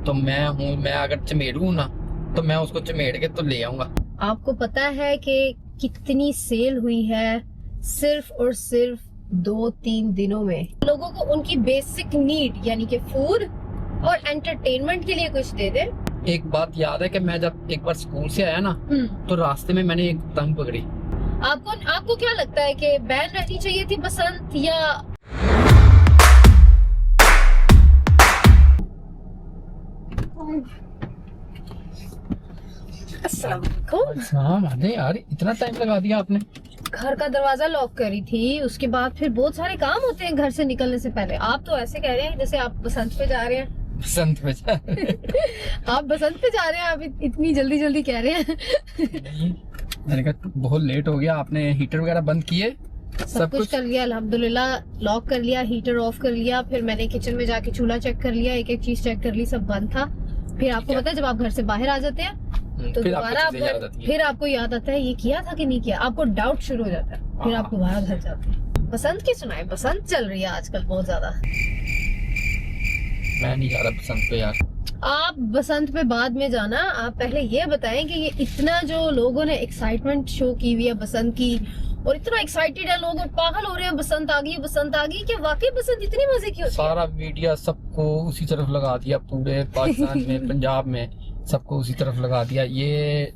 तो मैं अगर चमेड़ू ना तो मैं उसको चमेड़ के तो ले आऊंगा। आपको पता है कि कितनी सेल हुई है सिर्फ और सिर्फ 2-3 दिनों में। लोगों को उनकी बेसिक नीड यानी कि फूड और एंटरटेनमेंट के लिए कुछ दे दे। एक बात याद है कि मैं जब एक बार स्कूल से आया ना तो रास्ते में मैंने एक पतंग पकड़ी। आपको क्या लगता है कि बैन रहनी चाहिए थी बसंत या अस्सलाम वालेकुम। हाँ माने यार, इतना टाइम लगा दिया आपने। घर का दरवाजा लॉक करी थी, उसके बाद फिर बहुत सारे काम होते हैं घर से निकलने से पहले। आप तो ऐसे कह रहे हैं जैसे आप बसंत पे जा रहे हैं। बसंत पे जा आप बसंत पे जा रहे हैं, आप इतनी जल्दी जल्दी कह रहे हैं। मैंने कहा बहुत लेट हो गया, आपने हीटर वगैरह बंद किए? सब कुछ कर लिया अल्हम्दुलिल्लाह, लॉक कर लिया, हीटर ऑफ कर लिया, फिर मैंने किचन में जाके चूल्हा चेक कर लिया, एक एक चीज चेक कर ली, सब बंद था। फिर आपको पता है जब आप घर से बाहर आ जाते हैं तो दोबारा फिर आपको याद आता है ये किया था कि नहीं किया, आपको डाउट शुरू हो जाता है, फिर आपको बाहर घर जाते हैं। बसंत की सुनाए, बसंत चल रही है आजकल बहुत ज्यादा। मैं नहीं जा रहा बसंत पे यार। आप बसंत पे बाद में जाना, आप पहले ये बताएं कि ये इतना जो लोगों ने एक्साइटमेंट शो की हुई है बसंत की और इतना एक्साइटेड है लोग और पागल हो रहे हैं बसंत आ गई बसंत आ गई, कि वाकई बसंत इतनी मजे की होती है? सारा मीडिया सबको उसी तरफ लगा दिया, पूरे पाकिस्तान में पंजाब में सबको उसी तरफ लगा दिया। ये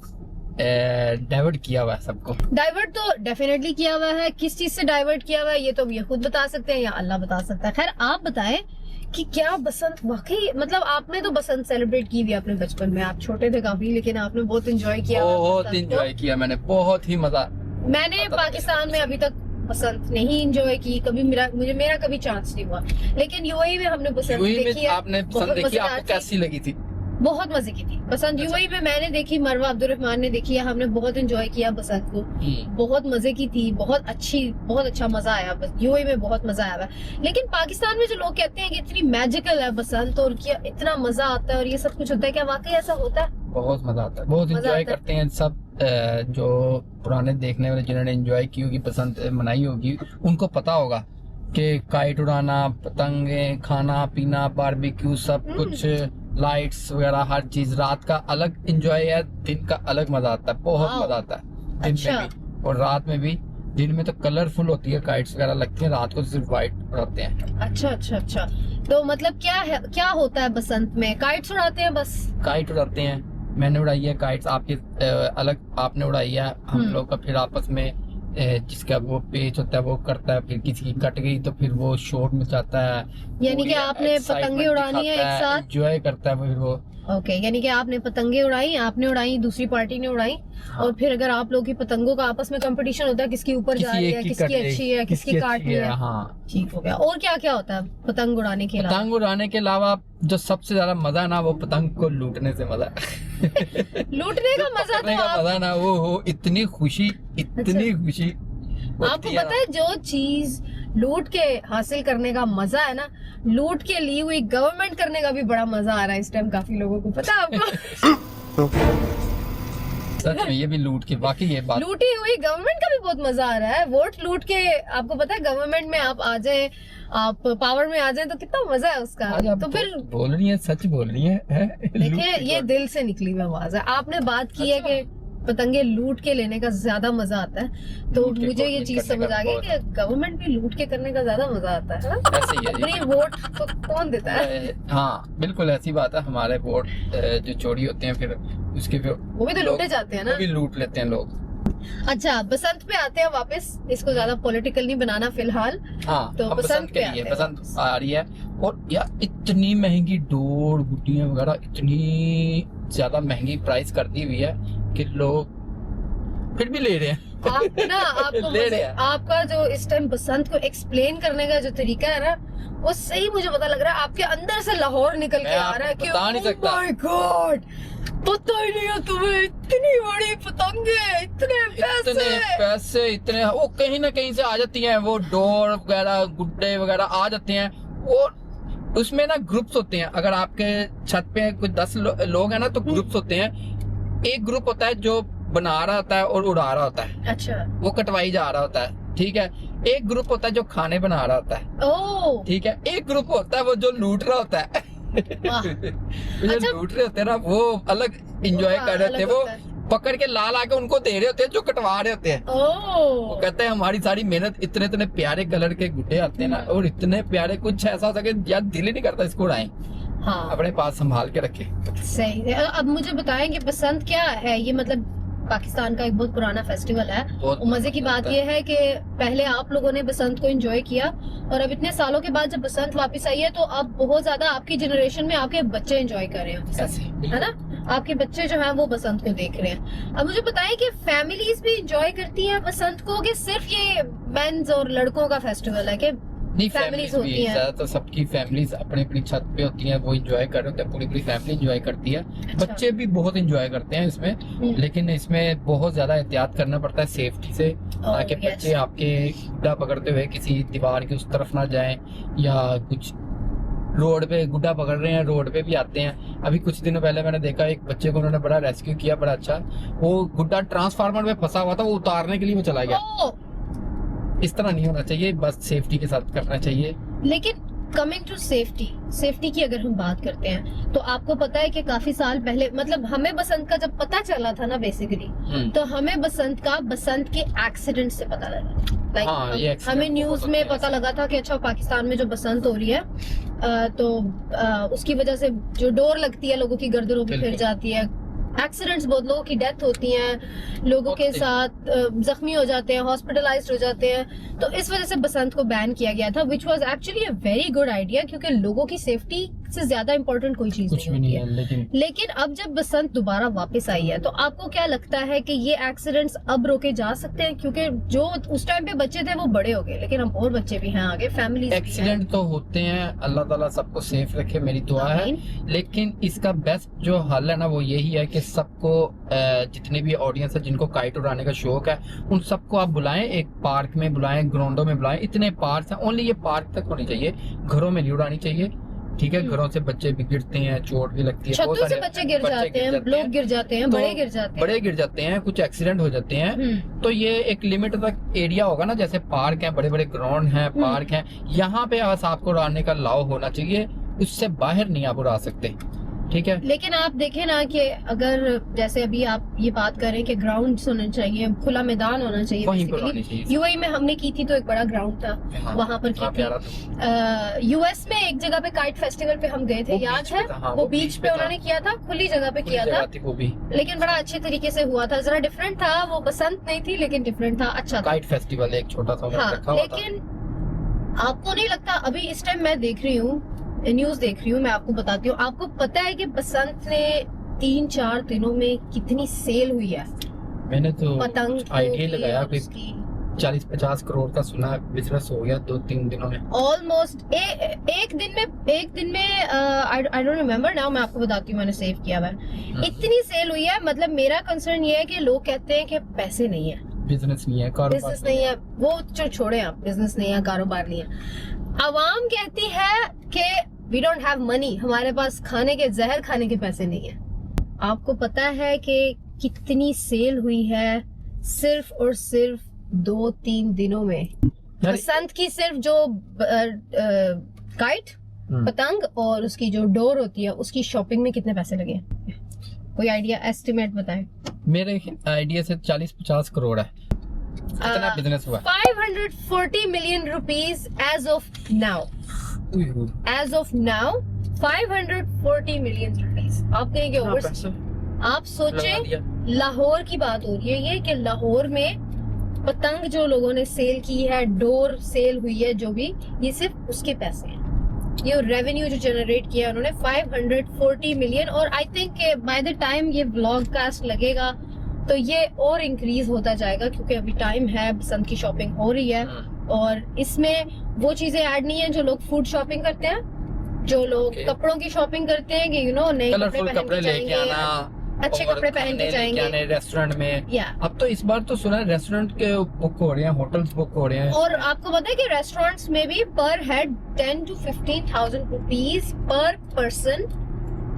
डाइवर्ट किया हुआ है सबको। डाइवर्ट तो डेफिनेटली किया हुआ है। किस चीज से डाइवर्ट किया हुआ है ये तो ये खुद बता सकते हैं या अल्लाह बता सकता है। खैर आप बताएं कि क्या बसंत वाकई, मतलब आपने तो बसंत सेलिब्रेट की हुई अपने बचपन में, आप छोटे थे काफी, लेकिन आपने बहुत एंजॉय किया। बहुत एंजॉय किया मैंने, बहुत ही मजा। मैंने पाकिस्तान में अभी तक बसंत नहीं एंजॉय की कभी, मेरा कभी चांस नहीं हुआ, लेकिन यूएई में हमने बसंत देखी है। आपने बसंत देखी, आपको कैसी लगी थी? बहुत मजे की थी बसंत। यूएई में मैंने देखी, मरवा अब्दुर्रहमान ने देखी है, हमने बहुत एंजॉय किया बसंत को, बहुत मजे की थी, बहुत अच्छा मजा आया। बस यूएई में बहुत मजा आया। लेकिन पाकिस्तान में जो लोग कहते हैं कि इतनी मैजिकल है बसंत और क्या इतना मजा आता है और ये सब कुछ होता है, क्या वाकई ऐसा होता है? बहुत मजा आता है, बहुत एंजॉय करते हैं सब। जो पुराने देखने वाले जिन्होंने एंजॉय की होगी, बसंत मनाई होगी, उनको पता होगा कि काइट उड़ाना, पतंगे खाना पीना, बारबेक्यू, सब कुछ, लाइट्स वगैरह, हर चीज। रात का अलग एंजॉय है, दिन का अलग मजा आता है, बहुत मजा आता है दिन में भी और रात में भी। दिन में तो कलरफुल होती है, काइट्स वगैरह लगती है, रात को सिर्फ व्हाइट उड़ाते हैं। अच्छा। तो मतलब क्या होता है बसंत में? काइट्स उड़ाते हैं बस? काइट उड़ाते हैं, मैंने उड़ाई है काइट्स, आपके अलग आपने उड़ाई है। हम लोग का फिर आपस में जिसका वो पेच होता है वो करता है, फिर किसी की कट गई तो फिर वो शोर मचाता है। यानी कि आपने पतंगे उड़ानी है एक साथ, एंजॉय करता है फिर वो। ओके, यानी कि आपने पतंगे उड़ाई, आपने उड़ाई, दूसरी पार्टी ने उड़ाई, और फिर अगर आप लोग की पतंगों का आपस में कंपटीशन होता है किसकी ऊपर जा रही है, किसकी अच्छी है, किसकी काट रही है। हाँ ठीक हो गया। और क्या क्या होता है पतंग उड़ाने के अलावा? पतंग उड़ाने के अलावा जो सबसे ज्यादा मजा है ना, वो पतंग को लूटने से मजा है। लूटने का मजा तो मजा ना वो हो, इतनी खुशी, इतनी खुशी। आपको पता है जो चीज लूट के हासिल करने का मजा है ना, लूट के ली हुई गवर्नमेंट करने का भी बड़ा मजा आ रहा है इस टाइम काफी लोगों को, पता है आपको? सच में ये भी लूट के, बाकी ये बात, लूटी हुई गवर्नमेंट का भी बहुत मजा आ रहा है। वोट लूट के, आपको पता है गवर्नमेंट में आप आ जाए, आप पावर में आ जाए तो कितना मजा है उसका। तो फिर बोल रही है, सच बोल रही है। देखिए ये दिल से निकली हुई आवाज है। आपने बात की है कि पतंगे लूट के लेने का ज्यादा मजा आता है, तो मुझे ये चीज समझ आ गई कि गवर्नमेंट भी लूट के करने का ज्यादा मजा आता है ना? अपनी वोट तो कौन देता है? हाँ बिल्कुल ऐसी बात है। हमारे वोट जो चोरी होते हैं फिर उसके वो भी तो लूटे जाते हैं ना, वो भी लूट लेते हैं लोग। अच्छा बसंत पे आते हैं वापस, इसको ज्यादा पॉलिटिकल नहीं बनाना फिलहाल। हाँ तो बसंत पे आते हैं, बसंत आ रही है। और यार इतनी महंगी डोर गुड्डियां वगैरह, इतनी ज्यादा महंगी प्राइस कर दी हुई है कि लोग फिर भी ले रहे हैं। आप ना आपको ले रहे हैं। आपका जो इस टाइम बसंत को एक्सप्लेन करने का जो तरीका है ना, वो सही मुझे पता लग रहा है। आपके अंदर से लाहौर निकल के आ रहा है कि बता नहीं सकता। माय गॉड, पता ही नहीं है तुम्हें, इतनी बड़ी पतंगे, इतने पैसे इतने वो कहीं ना कहीं से आ जाती हैं, वो डोर वगैरह गुड्डे वगैरह आ जाते हैं। और उसमें ना ग्रुप्स होते हैं, अगर आपके छत पे कुछ 10 लोग हैं ना तो ग्रुप्स होते हैं। एक ग्रुप होता है जो बना रहा होता है और उड़ा रहा होता है, अच्छा वो कटवाई जा रहा होता है, ठीक है। एक ग्रुप होता है जो खाने बना रहा होता है, ठीक है। एक ग्रुप होता है वो जो लूट रहा होता है। अच्छा, लूट रहे होते हैं ना वो अलग एंजॉय कर रहे होते हैं, वो पकड़ के ला ला के उनको दे रहे होते हैं जो कटवा रहे होते हैं। वो कहते हैं हमारी सारी मेहनत, इतने इतने प्यारे कलर के गुड्डे आते हैं ना, और इतने प्यारे, कुछ ऐसा होता है कि यार दिल ही नहीं करता इसको उड़ाएं। हाँ, अपने पास संभाल के रखे। सही है। अब मुझे बताएं कि बसंत क्या है? ये मतलब पाकिस्तान का एक बहुत पुराना फेस्टिवल है। और मजे की बात ये है कि पहले आप लोगों ने बसंत को एंजॉय किया, और अब इतने सालों के बाद जब बसंत वापस आई है तो अब बहुत ज्यादा आपकी जनरेशन में आपके बच्चे एंजॉय कर रहे हैं, है ना? आपके बच्चे जो हैं वो बसंत को देख रहे हैं। अब मुझे बताएं कि फैमिलीज भी एंजॉय करती हैं बसंत को, कि सिर्फ ये मेंस और लड़कों का फेस्टिवल है कि नहीं, फैमिलीज होती हैं? तो सबकी फैमिलीज अपनी अपनी छत पे होती हैं, वो एंजॉय कर रहे होते हैं, पूरी पूरी फैमिली एंजॉय करती है। अच्छा। बच्चे भी बहुत एंजॉय करते हैं इसमें, लेकिन इसमें बहुत ज्यादा एहतियात करना पड़ता है सेफ्टी से, ताकि yes. बच्चे आपके गुड्डा पकड़ते हुए किसी दीवार के उस तरफ ना जाएं, या कुछ रोड पे गुड्डा पकड़ रहे हैं, रोड पे भी आते हैं। अभी कुछ दिनों पहले मैंने देखा एक बच्चे को उन्होंने बड़ा रेस्क्यू किया, बड़ा अच्छा। वो गुड्डा ट्रांसफार्मर में फंसा हुआ था, वो उतारने के लिए वो चला गया। इस तरह नहीं होना चाहिए, बस सेफ्टी के साथ करना चाहिए। लेकिन कमिंग टू सेफ्टी की अगर हम बात करते हैं तो आपको पता है कि काफी साल पहले, मतलब हमें बसंत का जब पता चला था ना बेसिकली, तो हमें बसंत के एक्सीडेंट से पता लगा। हाँ, ये हमें न्यूज में पता लगा था कि अच्छा पाकिस्तान में जो बसंत हो रही है तो उसकी वजह से जो डोर लगती है लोगों की गर्दनों पे फिर जाती है, एक्सीडेंट्स, बहुत लोगों की डेथ होती है, लोगों के साथ जख्मी हो जाते हैं, हॉस्पिटलाइज्ड हो जाते हैं। तो इस वजह से बसंत को बैन किया गया था, which was actually a very good idea, क्योंकि लोगों की सेफ्टी से ज्यादा इम्पोर्टेंट कोई चीज नहीं होती है। लेकिन अब जब बसंत दोबारा वापस आई है तो आपको क्या लगता है कि ये एक्सीडेंट्स अब रोके जा सकते हैं? क्योंकि जो उस टाइम पे बच्चे थे वो बड़े हो गए, लेकिन अब और बच्चे भी हैं आगे, फैमिली। एक्सीडेंट तो होते हैं, अल्लाह ताला सबको सेफ रखे, मेरी दुआ है। लेकिन इसका बेस्ट जो हल है ना वो यही है कि सबको, जितने भी ऑडियंस है जिनको काइट उड़ाने का शौक है, उन सबको आप बुलाएं, एक पार्क में बुलाएं, ग्राउंडों में बुलाएं। इतने पार्क हैं, ओनली ये पार्क तक होनी चाहिए, घरों में नहीं उड़ानी चाहिए, ठीक है? घरों से बच्चे भी गिरते हैं, चोट भी लगती है, छतों से बच्चे गिर जाते हैं, लोग गिर जाते हैं, बड़े गिर जाते हैं, कुछ एक्सीडेंट हो जाते हैं। तो ये एक लिमिट तक एरिया होगा ना, जैसे पार्क है, बड़े बड़े ग्राउंड हैं, पार्क हैं, यहाँ पे बस आपको उड़ाने का अलाउ होना चाहिए, उससे बाहर नहीं आप उड़ा सकते, ठीक है? लेकिन आप देखें ना कि अगर जैसे अभी आप ये बात करें कि ग्राउंड होना चाहिए, खुला मैदान होना चाहिए, वहीं पर होनी चाहिए। यूएई में हमने की थी तो एक बड़ा ग्राउंड था, हाँ, वहाँ पर की थी। यूएस में एक जगह पे काइट फेस्टिवल पे हम गए थे, याद है? वो बीच पे उन्होंने किया था, खुली जगह पे किया था वो भी, लेकिन बड़ा अच्छे तरीके से हुआ था। जरा डिफरेंट था, वो बसंत नहीं थी लेकिन डिफरेंट था, अच्छा काइट फेस्टिवल एक छोटा सा रखा हुआ था। लेकिन आपको नहीं लगता, अभी इस टाइम मैं देख रही हूँ, न्यूज देख रही हूँ, मैं आपको बताती हूँ, आपको पता है कि बसंत ने 3-4 दिनों में कितनी सेल हुई है? मैंने तो पतंग आइडिया लगाया कि 40-50 करोड़ का सुना बिजनेस हो गया 2-3 दिनों में, ऑलमोस्ट। एक दिन में आई डोंट रिमेम्बर नाउ, मैं आपको बताती हूँ, मैंने सेव किया हुआ है, इतनी सेल हुई है। मतलब मेरा कंसर्न ये है कि लोग कहते हैं कि पैसे नहीं है, बिजनेस नहीं है, बिजनेस नहीं है, वो जो छोड़े आप, बिजनेस नहीं है, कारोबार नहीं है। आवाम कहती है कि वी डोंट हैव मनी, हमारे पास खाने के, जहर खाने के पैसे नहीं है। आपको पता है कि कितनी सेल हुई है सिर्फ और सिर्फ 2-3 दिनों में? बसंत की सिर्फ जो काइट, पतंग और उसकी जो डोर होती है, उसकी शॉपिंग में कितने पैसे लगे? कोई आइडिया, एस्टिमेट बताएं। मेरे आइडिया से 40-50 करोड़ है, कितना बिजनेस हुआ? 540 million rupees as of now. As of now, 540 million rupees. आप कहेंगे ओवर, आप सोचें, लाहौर की बात हो रही है ये, कि लाहौर में पतंग जो लोगों ने सेल की है, डोर सेल हुई है, जो भी, ये सिर्फ उसके पैसे हैं। ये रेवेन्यू जो जनरेट किया उन्होंने 540 मिलियन, और I think by the time ये व्लॉग कास्ट लगेगा तो ये और इंक्रीज होता जाएगा, क्योंकि अभी टाइम है, बसंत की शॉपिंग हो रही है, और इसमें वो चीजें ऐड नहीं है जो लोग फूड शॉपिंग करते हैं, जो लोग कपड़ों की शॉपिंग करते हैं कि नए कपड़े लेके आना, अच्छे कपड़े पहन के जाएंगे रेस्टोरेंट में। अब तो इस बार तो सुना रेस्टोरेंट के बुक हो रहे हैं, होटल्स बुक हो रहे हैं, और आपको पता है कि रेस्टोरेंट्स में भी पर head 10 to 15,000 rupees per person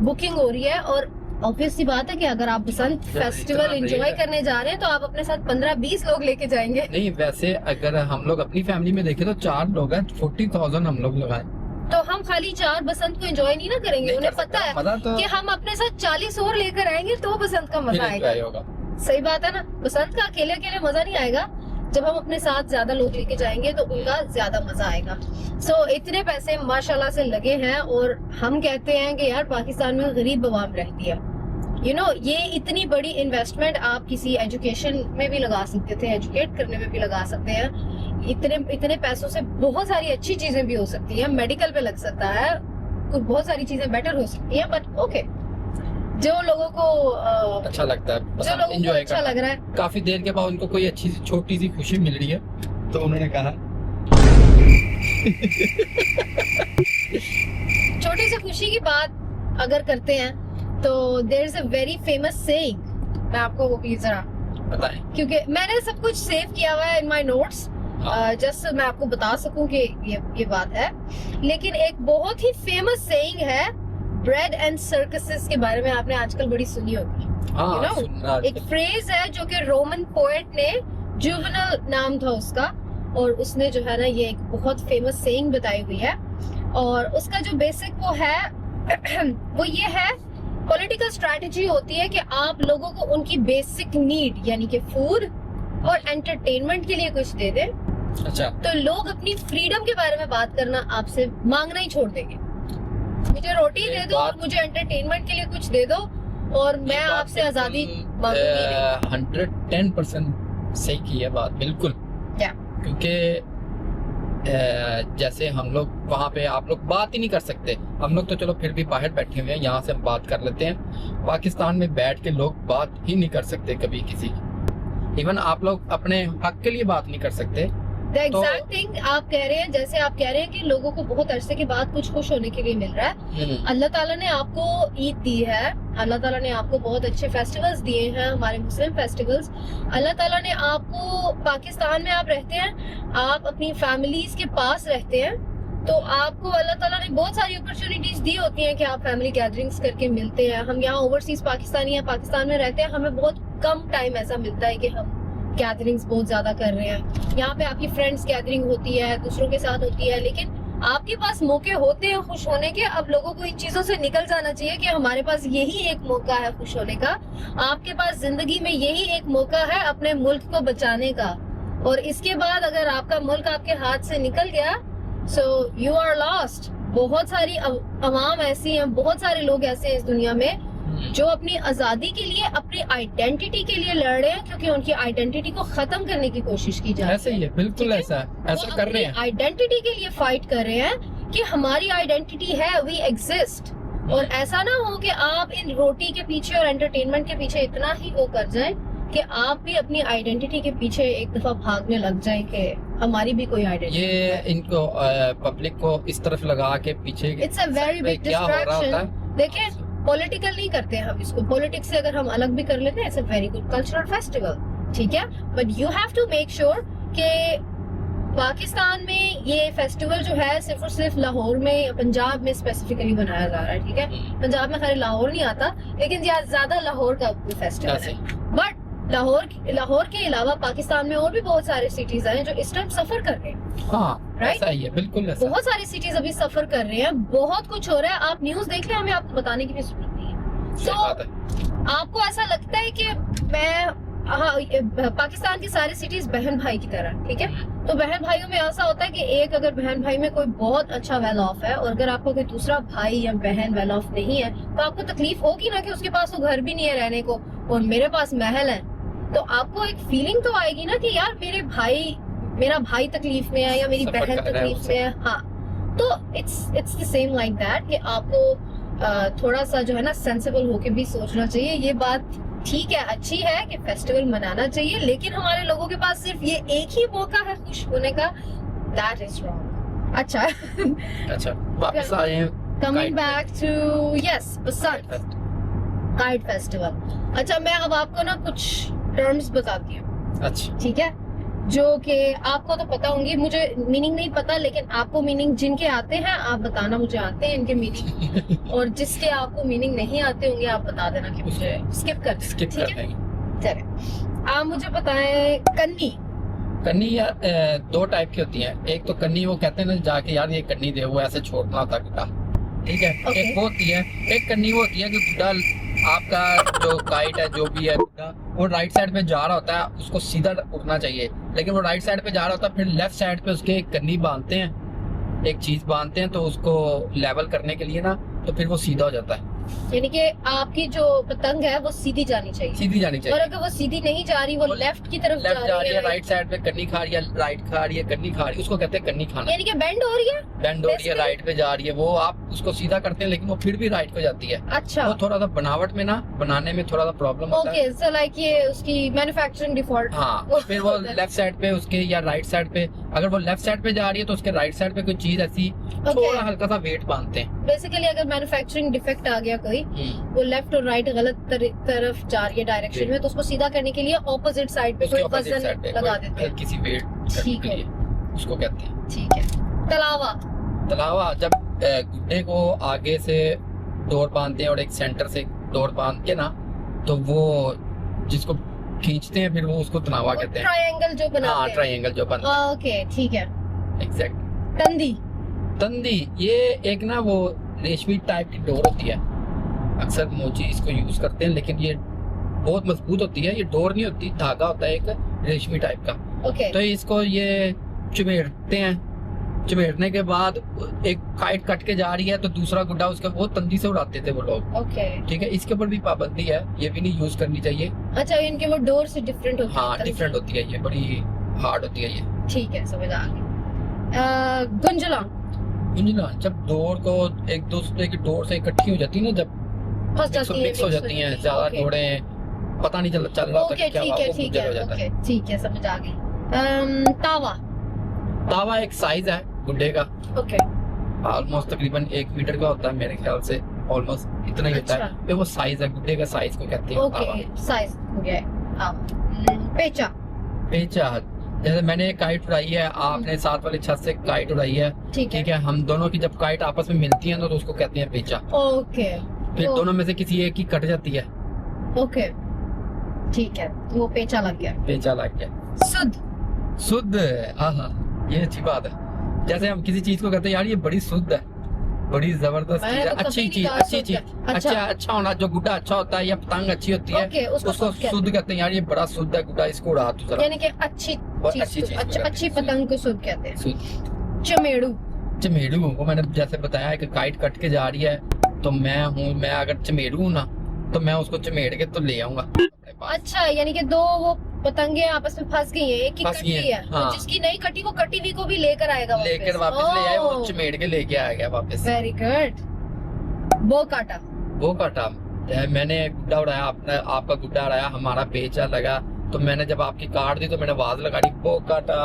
booking हो रही है। और ऑब्वियस सी बात है कि अगर आप बसंत फेस्टिवल एंजॉय करने जा रहे हैं तो आप अपने साथ 15-20 लोग लेके जाएंगे। नहीं, वैसे अगर हम लोग अपनी फैमिली में देखें तो 4 लोग हैं, 40,000 हम लोग लगाए, तो हम खाली 4 बसंत को एंजॉय नहीं ना करेंगे, नहीं उन्हें कर पता सकते, मजा है तो कि हम अपने साथ 40 और लेकर आएंगे तो बसंत का फिर मजा आएगा। enjoy होगा। सही बात है ना, बसंत का अकेले अकेले मजा नहीं आएगा, जब हम अपने साथ ज्यादा लोग लेके जाएंगे तो उनका ज्यादा मजा आएगा। सो इतने पैसे माशाल्लाह से लगे हैं, और हम कहते हैं कि यार पाकिस्तान में गरीब अवाम रहती है, ये इतनी बड़ी इन्वेस्टमेंट आप किसी एजुकेशन में भी लगा सकते थे, एजुकेट करने में भी लगा सकते हैं। इतने पैसों से बहुत सारी अच्छी चीजें भी हो सकती हैं, मेडिकल पे लग सकता है, कुछ बहुत सारी चीजें बेटर हो सकती हैं, बट ओके, जो लोगों को अच्छा लगता है, जो लोगों को एंजॉय अच्छा लग रहा है। काफी देर के बाद उनको कोई अच्छी सी छोटी सी खुशी मिल रही है, तो उन्होंने कहा छोटी सी खुशी की बात अगर करते हैं तो there is a very famous saying, मैं आपको वो भी जरा बताएं। क्योंकि मैंने सब कुछ सेव किया हुआ है इन माय नोट्स, जस्ट मैं आपको बता सकूं कि ये बात है। लेकिन एक बहुत ही फेमस सेइंग है ब्रेड एंड सर्कसेस के बारे में, आपने आजकल बड़ी सुनी होगी। हाँ, You know, सुनना एक फ्रेज है जो कि रोमन पोएट ने, जुवेनल नाम था उसका, और उसने जो है ना ये एक बहुत फेमस सेइंग बताई हुई है, और उसका जो बेसिक वो है वो ये है, पॉलिटिकल स्ट्रैटेजी होती है कि आप लोगों को उनकी बेसिक नीड यानी कि फूड और एंटरटेनमेंट के लिए कुछ दे दें, अच्छा, तो लोग अपनी फ्रीडम के बारे में बात करना आपसे मांगना ही छोड़ देंगे। मुझे रोटी दे दो, मुझे एंटरटेनमेंट के लिए कुछ दे दो, और मैं आपसे आजादी मांगूंगी नहीं। 110% सही की है बात, बिल्कुल। क्या? क्योंकि जैसे हम लोग वहाँ पे, आप लोग बात ही नहीं कर सकते, हम लोग तो चलो फिर भी बाहर बैठे हुए हैं, यहाँ से हम बात कर लेते हैं। पाकिस्तान में बैठ के लोग बात ही नहीं कर सकते कभी किसी की, इवन आप लोग अपने हक के लिए बात नहीं कर सकते। द एग्जैक्ट थिंग आप कह रहे हैं, जैसे आप कह रहे हैं कि लोगों को बहुत अरसे के बाद कुछ खुश होने के लिए मिल रहा है। अल्लाह ताला ने आपको ईद दी है, अल्लाह ताला ने आपको बहुत अच्छे फेस्टिवल्स दिए हैं, हमारे मुस्लिम फेस्टिवल्स। अल्लाह ताला ने आपको, पाकिस्तान में आप रहते हैं, आप अपनी फैमिलीज के पास रहते हैं, तो आपको अल्लाह ताला ने बहुत सारी अपॉर्चुनिटीज दी होती हैं कि आप फैमिली गैदरिंग्स करके मिलते हैं। हम यहाँ ओवरसीज पाकिस्तानी हैं, पाकिस्तान में रहते हैं, हमें बहुत कम टाइम ऐसा मिलता है कि हम गैदरिंग्स बहुत ज्यादा कर रहे हैं। यहाँ पे आपकी फ्रेंड्स गैदरिंग होती है, दूसरों के साथ होती है, लेकिन आपके पास मौके होते हैं खुश होने के। अब लोगों को इन चीजों से निकल जाना चाहिए कि हमारे पास यही एक मौका है खुश होने का, आपके पास जिंदगी में यही एक मौका है अपने मुल्क को बचाने का, और इसके बाद अगर आपका मुल्क आपके हाथ से निकल गया, सो यू आर लॉस्ट। बहुत सारी अवाम ऐसी हैं, बहुत सारे लोग ऐसे हैं इस दुनिया में जो अपनी आजादी के लिए, अपनी आइडेंटिटी के लिए लड़ रहे हैं, क्योंकि उनकी आइडेंटिटी को खत्म करने की कोशिश की जा रही है। ऐसा ही है, बिल्कुल ऐसा कर रहे हैं, आइडेंटिटी के लिए फाइट कर रहे हैं कि हमारी आइडेंटिटी है, वी एग्जिस्ट। और ऐसा ना हो कि आप इन रोटी के पीछे और एंटरटेनमेंट के पीछे इतना ही वो कर जाएं कि आप भी अपनी आइडेंटिटी के पीछे एक दफा भागने लग जाएं कि हमारी भी कोई आइडेंटिटी। ये इनको पब्लिक को इस तरफ लगा के पीछे, it's a very big distraction. देखिए, पॉलिटिकल नहीं करते हम इसको, पॉलिटिक्स से अगर हम अलग भी कर लेते हैं, it's a very good cultural festival, ठीक है, but you have to make sure कि पाकिस्तान में ये फेस्टिवल जो है सिर्फ और सिर्फ लाहौर में या पंजाब में स्पेसिफिकली बनाया जा रहा है, ठीक है। पंजाब में खाली लाहौर नहीं आता, लेकिन ज्यादा लाहौर का फेस्टिवल है। बट लाहौर के अलावा पाकिस्तान में और भी बहुत सारे सिटीज हैं जो इस टाइम सफर कर रहे हैं। हाँ, ऐसा ही है, बिल्कुल ऐसा। बहुत सारी सिटीज अभी सफर कर रहे हैं, बहुत कुछ हो रहा है, आप न्यूज देख लें, हमें आपको बताने की भी जरूरत नहीं है। तो आपको ऐसा लगता है कि पाकिस्तान की सारी सिटीज बहन भाई की तरह, ठीक है, तो बहन भाइयों में ऐसा होता है कि एक अगर बहन भाई में कोई बहुत अच्छा वेल ऑफ है, और अगर आपको कोई दूसरा भाई या बहन वेल ऑफ नहीं है, तो आपको तकलीफ होगी ना कि उसके पास वो घर भी नहीं है रहने को और मेरे पास महल है, तो आपको एक फीलिंग तो आएगी ना कि यार मेरा भाई तकलीफ में है या मेरी बहन तकलीफ में है। हाँ, तो it's the same like that कि आपको थोड़ा सा जो है ना सेंसिबल होके भी सोचना चाहिए। ये बात ठीक है, अच्छी है कि फेस्टिवल मनाना चाहिए, लेकिन हमारे लोगों के पास सिर्फ ये एक ही मौका है खुश होने का, दैट इज रॉन्ग। अच्छा, वापस आए हैं, coming back to yes Basant kite festival. अच्छा, मैं अब आपको ना कुछ टर्म्स बताती हूँ, अच्छा, ठीक है, जो कि आपको तो पता होंगी, मुझे मीनिंग नहीं पता, लेकिन आपको मीनिंग जिनके आते हैं आप बताना मुझे आते हैं इनके मीनिंग, और जिसके आपको मीनिंग नहीं आते होंगे आप बता देना कि मुझे स्किप कर दें, ठीक है। चलिए, आप मुझे बताएं, कन्नी कन्नी दो टाइप की होती है। एक तो कन्नी वो कहते हैं ना जाके यार ये कन्नी दे, वो ऐसे छोड़ना होता है गुड्डा, ठीक है। Okay. एक वो होती है, एक कन्नी वो होती है कि गुड्डा आपका जो काइट है जो भी है गुड्डा वो राइट साइड पे जा रहा होता है, उसको सीधा उड़ना चाहिए, लेकिन वो राइट साइड पे जा रहा होता है, फिर लेफ्ट साइड पे उसके एक कन्नी बांधते हैं, एक चीज बांधते हैं तो उसको लेवल करने के लिए ना, तो फिर वो सीधा हो जाता है। यानी कि आपकी जो पतंग है वो सीधी जानी चाहिए, सीधी जानी और चाहिए। अगर वो सीधी नहीं जा रही, वो लेफ्ट की तरफ लेफ्ट जा रही है, right? राइट साइड पे कन्नी खा रही है, राइट खा रही है, कन्नी खा रही है, उसको कहते हैं कन्नी खाना। यानी कि बेंड हो रही है, बेंड हो रही है, Basically- राइट पे जा रही है, वो आप उसको सीधा करते हैं लेकिन वो फिर भी राइट पे जाती है। अच्छा वो थोड़ा सा बनावट में ना, बनाने में थोड़ा सा प्रॉब्लम होता है। ओके, सो लाइक ये उसकी मैन्युफैक्चरिंग डिफॉल्ट। हाँ, फिर वो लेफ्ट साइड पे उसके या राइट साइड पे, अगर वो लेफ्ट साइड पे जा रही है तो उसके राइट साइड पे कोई चीज ऐसी थोड़ा हल्का सा वेट बांधते हैं। बेसिकली अगर मैन्युफैक्चरिंग डिफेक्ट आ गया कोई, वो लेफ्ट और राइट गलत तरफ जा रही है डायरेक्शन में, तो उसको सीधा करने के लिए ऑपोजिट साइड पे कोई उसके opposite वजन side पे लगा कोई देते हैं। किसी वेट करने ठीक के है। लिए, उसको कहते हैं। ठीक है। तलावा, तलावा जब गुड्डे को आगे से डोर बांधते हैं और एक सेंटर से डोर बांध के ना, तो वो जिसको खींचते हैं फिर वो उसको तलावा कहते हैं। ट्रायंगल जो हाँ, बनाते हैं। ट्रायंगल जो बनता ओके ठीक है। है, एग्जैक्ट। तंदी, तंदी ये एक ना वो रेशमी टाइप की डोर होती है, अक्सर मोची इसको यूज करते हैं, लेकिन ये बहुत मजबूत होती है। ये डोर नहीं होती, धागा होता है एक रेशमी टाइप का। ओके तो इसको ये चुमेरते हैं, चुमेरने के बाद एक काइट कट के जा रही है तो दूसरा गुड्डा उसके वो तंदी से उड़ाते थे वो लोग, ओके। ठीक है। इसके ऊपर भी पाबंदी है, ये भी नहीं यूज करनी चाहिए। अच्छा, इनके वो डोर से डिफरेंट होती है। हाँ, तंदी। डिफरेंट होती है, ये बड़ी हार्ड होती है ये। ठीक है, समझ आ गई। गुंजला, गुंजना जब डोर को एक दूसरे की डोर से इकट्ठी हो जाती है ना, जब फंस जाती है, मिक्स हो जाती हैं, ज्यादा ओके। डोरें पता नहीं चल रहा होता ओके कि क्या ठीक हुआ, है वो ठीक गुंजल हो है जाता है। ओके ठीक है, समझ आ गई। तावा, तावा एक साइज है गुड्डे का, ओके ऑलमोस्ट तकरीबन 1 मीटर का होता है मेरे ख्याल से, ऑलमोस्ट इतना ही होता है। अच्छा। ये वो साइज है गुड्डे का, साइज को कहते हैं तावा। ओके, साइज हो गया है। हाँ। पेचा, पेचा जैसे मैंने एक काइट उड़ाई है, आपने साथ वाली छत से काइट उड़ाई है, ठीक ठीक है। है। हम दोनों की जब काइट आपस में मिलती है ना तो उसको कहते हैं पेचा। ओके फिर तो- दोनों में से किसी एक की कट जाती है, ओके ठीक है, तो वो पेचा लग गया। पेचा लग गया। शुद्ध, शुद्ध, हाँ ये अच्छी बात है। जैसे हम किसी चीज को कहते हैं यार ये बड़ी शुद्ध है, बड़ी जबरदस्त मैंने चीज है, तो अच्छी कभी चीज, नहीं कहा अच्छी शुद्ध चीज, है। अच्छा अच्छा होना, जो गुड्डा अच्छा होता है या पतंग अच्छी होती है, ओके, उसको उसको शुद्ध कहते शुद्ध कहते हैं। यार ये बड़ा शुद्ध है गुड्डा, इसको उड़ा तू हैं। जरा। यानी कि अच्छी बहुत अच्छी चीज, चीज को अच्छा कहते अच्छी हैं, पतंग को शुद्ध कहते हैं। शुद्ध। चमेड़ू, चमेड़ू वो मैंने जैसे बताया कि काइट कट के जा रही है, तो मैं अगर चमेड़ू हूँ ना तो मैं उसको चमेड़ के तो ले आऊंगा अपने पास। अच्छा यानी कि दो वो पतंगे आपस में फंस गई हैं, एक की फंस कटी गई हैं, है, हाँ। तो जिसकी नहीं कटी वो कटी हुई को भी लेकर आएगा, लेकर वापस ले आए, वो चमेड़ के लेके आ गया वापस। Very good. बो काटा, वो काटा, मैंने गुड्डा उड़ाया, आपने आपका गुड्डा उड़ाया, हमारा पेचा लगा, तो मैंने जब आपकी काट दी तो मैंने आवाज लगाई, वो काटा,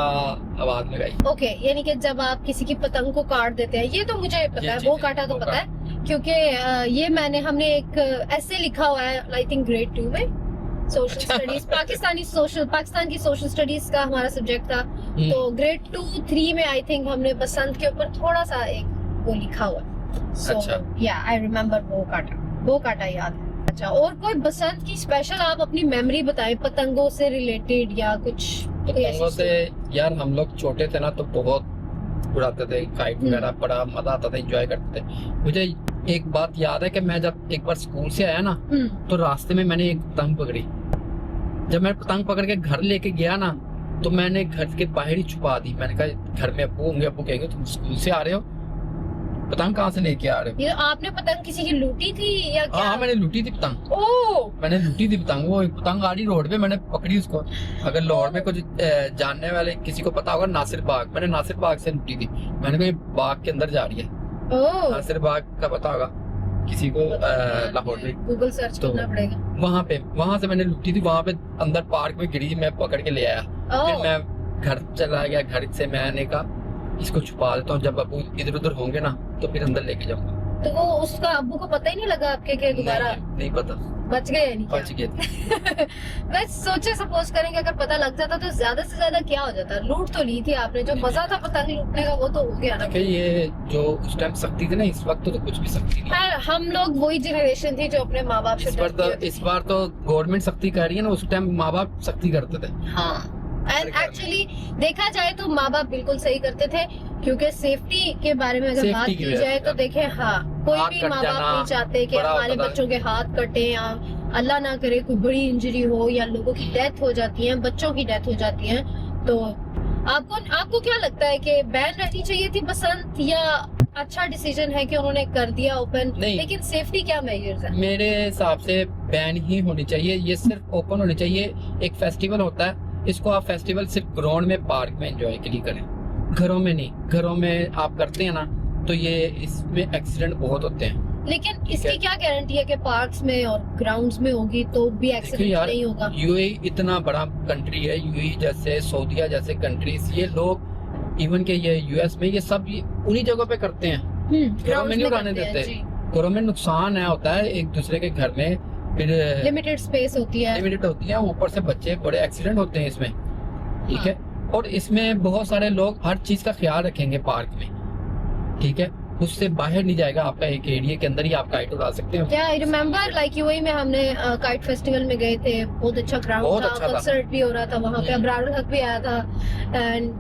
आवाज लगाई। ओके यानी कि जब आप किसी की पतंग को काट देते हैं, ये तो मुझे पता है, जी, बो जी, काटा तो बो पता है, क्योंकि ये हमने एक ऐसे लिखा हुआ है आई थिंक ग्रेड 2 में, सोशल अच्छा। स्टडीज, पाकिस्तान की सोशल स्टडीज का हमारा सब्जेक्ट था, हम्म, तो ग्रेड 2-3 में आई थिंक हमने बसंत के ऊपर थोड़ा सा एक वो लिखा हुआ है। अच्छा। या आई रिमेम्बर बो काटा याद है। अच्छा, और कोई बसंत की स्पेशल आप अपनी मेमोरी बताएं पतंगों से रिलेटेड या कुछ कोई ऐसी पतंगों से यार हम लोग छोटे थे ना तो बहुत उड़ाते थे काइट वगैरह, बड़ा मजा आता था, एंजॉय करते थे। मुझे एक बात याद है कि मैं जब एक बार स्कूल से आया ना तो रास्ते में मैंने एक पतंग पकड़ी। जब मैं पतंग पकड़ के घर लेके गया ना तो मैंने घर के बाहर ही छुपा दी। मैंने कहा घर में अब्बू होंगे, अब्बू कहेंगे तुम स्कूल से आ रहे हो, पतंग कहाँ से लेके आ रहे हो? ये आपने पतंग किसी की लूटी थी या क्या? हाँ मैंने लूटी थी पतंग, ओह मैंने लूटी थी पतंग। वो एक पतंग आ रही रोड पे, मैंने पकड़ी उसको। अगर लाहौर में कुछ जानने वाले किसी को पता होगा, नासिर बाग, मैंने नासिर बाग से लूटी थी। मैंने कहा ये बाग के अंदर जा रही है, ओह नासिर बाग का पता होगा किसी को लाहौर में, गूगल सर्च तो करना पड़ेगा। वहां से मैंने लूटी थी। वहां पे अंदर पार्क में गिरी, मैं पकड़ के ले आया। फिर ओह मैं घर चला गया, घर से मैंने कहा इसको छुपा देता हूँ, जब अबू इधर उधर होंगे ना तो फिर अंदर लेके जाऊंगा। तो वो उसका अब्बू को पता ही नहीं लगा आपके के दोबारा नहीं पता, बच गए नहीं बच गए थे। मैं सोचे सपोज करेंगे अगर पता लग जाता तो ज्यादा से ज्यादा क्या हो जाता। लूट तो ली थी आपने, जो मजा था पतंग लूटने का वो तो हो गया ना। देखिए ये जो उस टाइम सख्ती थी ना, इस वक्त तो कुछ भी सख्ती नहीं। खैर हम लोग वही जनरेशन थी जो अपने माँ बाप से डरती होती इस बार तो गवर्नमेंट सख्ती कर रही है ना, उस टाइम माँ बाप सख्ती करते थे। थी। हाँ एंड एक्चुअली देखा जाए तो माँ बाप बिल्कुल सही करते थे, क्योंकि सेफ्टी के बारे में अगर बात की जाए तो देखें, हाँ, कोई भी माँ बाप नहीं चाहते कि हमारे बच्चों के हाथ कटे या अल्लाह ना करे कोई बड़ी इंजरी हो या लोगों की डेथ हो जाती है, बच्चों की डेथ हो जाती है। तो आपको क्या लगता है कि बैन रहनी चाहिए थी बसंत, या अच्छा डिसीजन है कि उन्होंने कर दिया ओपन? लेकिन सेफ्टी क्या मेजर्स है? मेरे हिसाब से बैन ही होनी चाहिए, ये सिर्फ ओपन होनी चाहिए। एक फेस्टिवल होता है, इसको आप फेस्टिवल सिर्फ ग्राउंड में, पार्क में एंजॉय के लिए करें, घरों में नहीं। घरों में आप करते हैं ना तो ये इसमें एक्सीडेंट बहुत होते हैं। लेकिन इसकी क्या गारंटी है कि पार्क्स में और ग्राउंड्स में होगी तो भी एक्सीडेंट नहीं होगा? यूएई इतना बड़ा कंट्री है, यूएई जैसे, सऊदीया जैसे कंट्रीज, ये लोग इवन के ये यूएस में ये सब उन्हीं जगहों पे करते हैं, घरों में नहीं उड़ाने देते। घरों में नुकसान है होता है एक दूसरे के घर में, फिर लिमिटेड स्पेस होती है, ऊपर से बच्चे बड़े एक्सीडेंट होते हैं इसमें, ठीक है। और इसमें बहुत सारे लोग हर चीज का ख्याल रखेंगे पार्क में, ठीक है, उससे बाहर नहीं जाएगा, आपका एक एरिया के अंदर ही आप काइट उड़ा सकते हैं। आई रिमेम्बर लाइक यूएई में हमने काइट फेस्टिवल में गए थे, बहुत अच्छा क्राउड था, कंसर्ट भी हो रहा था वहाँ पे, अब्रारुल हक भी आया था, एंड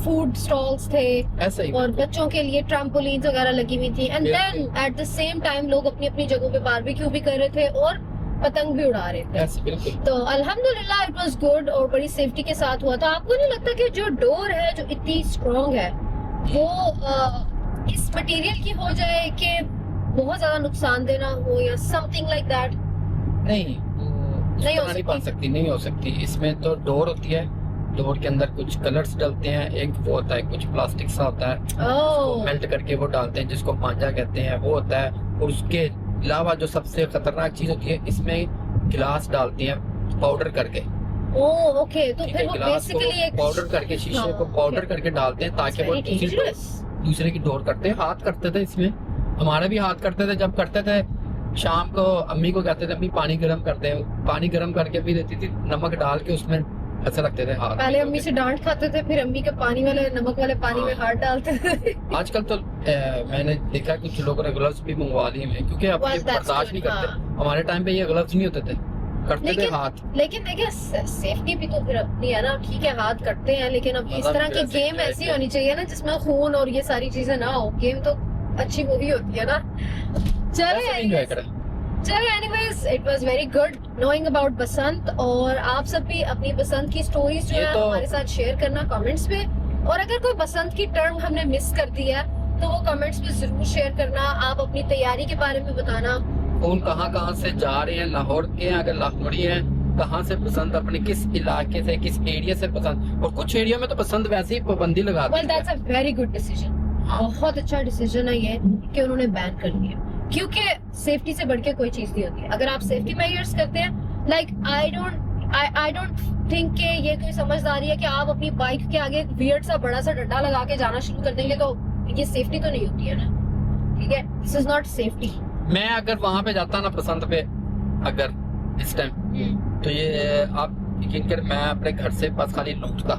फूड स्टॉल्स थे ऐसे ही, और बच्चों के लिए ट्रैम्पोलिन्स वगैरह लगी हुई थी, and then at the same time लोग अपनी अपनी जगहों पे बारबेक्यू भी कर रहे थे और पतंग भी उड़ा रहे थे। तो अल्हम्दुलिल्लाह इट वाज गुड और बड़ी सेफ्टी के साथ हुआ। तो आपको नहीं लगता कि जो डोर है जो इतनी स्ट्रॉन्ग है वो इस मटेरियल की हो जाए कि बहुत ज्यादा नुकसान देना हो या समथिंग लाइक दैट? नहीं बन सकती, नहीं हो सकती। इसमें तो डोर होती है, डोर के अंदर कुछ कलर्स डलते हैं, एक वो होता है कुछ प्लास्टिक सा होता है, उसको मेल्ट करके वो डालते हैं जिसको मांझा कहते हैं, वो होता है। और उसके अलावा जो सबसे खतरनाक चीज होती है, इसमें गिलास डालती हैं पाउडर करके। ओके, तो फिर वो बेसिकली एक पाउडर करके, शीशे को पाउडर करके डालते हैं ताकि वो दूसरे की डोर करते हैं। हाथ करते थे इसमें, हमारे भी हाथ करते थे। जब करते थे शाम को अम्मी को कहते थे अम्मी पानी गर्म करते हैं, पानी गर्म करके भी देती थी, नमक डाल के उसमें ऐसे लगते थे हाथ। पहले अम्मी से डांट खाते थे, फिर अम्मी के पानी वाले नमक वाले पानी में हाथ डालते थे। आजकल तो मैंने देखा कुछ लोगों ने ग्लव्स भी मंगवा लिए हैं, क्योंकि अब ये बर्दाश्त नहीं करते। हमारे टाइम पे ये ग्लव्स नहीं होते थे, करते थे हाथ। लेकिन देखिए सेफ्टी भी तो फिर अपनी है ना, ठीक है हाथ करते हैं, लेकिन अब इस तरह की गेम ऐसी होनी चाहिए ना जिसमें खून और ये सारी चीजें ना हो। गेम तो अच्छी मूवी होती है ना। चलो anyways it was very good knowing about Basant, और आप सब भी अपनी बसंत की स्टोरीज जो है हमारे साथ शेयर करना कमेंट्स पे, और अगर कोई बसंत की टर्म हमने मिस कर दी है तो वो कमेंट्स में जरूर शेयर करना। आप अपनी तैयारी के बारे में बताना, कौन कहाँ से जा रहे हैं, लाहौर के हैं अगर लाहौरी हैं, कहाँ से पसंद, अपने किस इलाके से, किस एरिया से पसंद। और कुछ एरिया में तो पसंद वैसे ही पाबंदी लगा दी है। well, that's a very good decision। बहुत अच्छा डिसीजन है ये कि उन्होंने बैन कर दिया, क्योंकि सेफ्टी से बढ़ के कोई चीज नहीं होती है। अगर आप सेफ्टी मेजर्स करते हैं, लाइक आई डोंट थिंक कि ये कोई समझदारी है कि आप अपनी बाइक के आगे एक वियर्ड सा बड़ा सा डंडा लगा के जाना शुरू कर देंगे, तो ये सेफ्टी तो नहीं होती है ना, ठीक है, दिस इज नॉट सेफ्टी। मैं अगर वहाँ पे जाता ना पसंद पे, अगर इस टाइम, तो ये आप यकीन कर मैं अपने घर से बस खाली लूटता।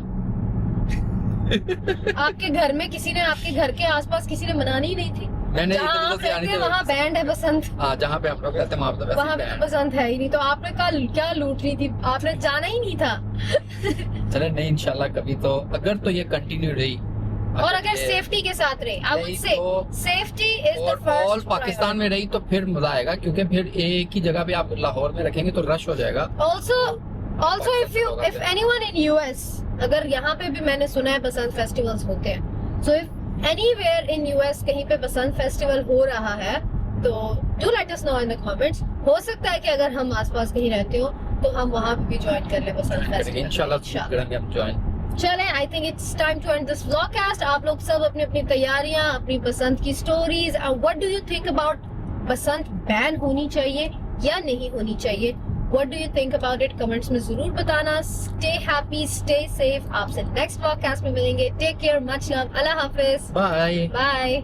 आपके घर में किसी ने, आपके घर के आसपास किसी ने मनानी ही नहीं थी? मैंने वहाँ बैंड है बसंत, हाँ जहाँ पे हम लोग रहते हैं वहाँ पे तो बसंत है ही नहीं, तो आपने कल क्या लूट रही थी? आपने जाना ही नहीं था। चले नहीं, इंशाल्लाह कभी तो, अगर तो ये कंटिन्यू रही और अगर सेफ्टी के साथ रही, I would say safety is the first. और पाकिस्तान में रही तो फिर मजा आएगा, क्योंकि फिर एक ही जगह पे आप लाहौर में रखेंगे तो रश हो जाएगा। Also if anyone in US, अगर यहाँ पे भी मैंने सुना है बसंत फेस्टिवल्स होते हैं, so if anywhere in US कहीं पे बसंत फेस्टिवल हो रहा है तो do let us know in the comments. हो सकता है कि अगर हम आसपास कहीं रहते हो तो हम वहाँ पे भी ज्वाइन कर ले बसंत फेस्टिवल, इंशाल्लाह करेंगे हम ज्वाइन। चलें, I think it's time to end this vlogcast. आप लोग सब अपनी अपनी तैयारियां, अपनी पसंद की stories, and what do you think about Basant ban होनी चाहिए या नहीं होनी चाहिए? What do you think about it? Comments में जरूर बताना। Stay happy, stay safe. आपसे नेक्स्ट व्लॉगकास्ट में मिलेंगे। टेक केयर, मच लव, अल्लाह हाफिज, बाय बाय।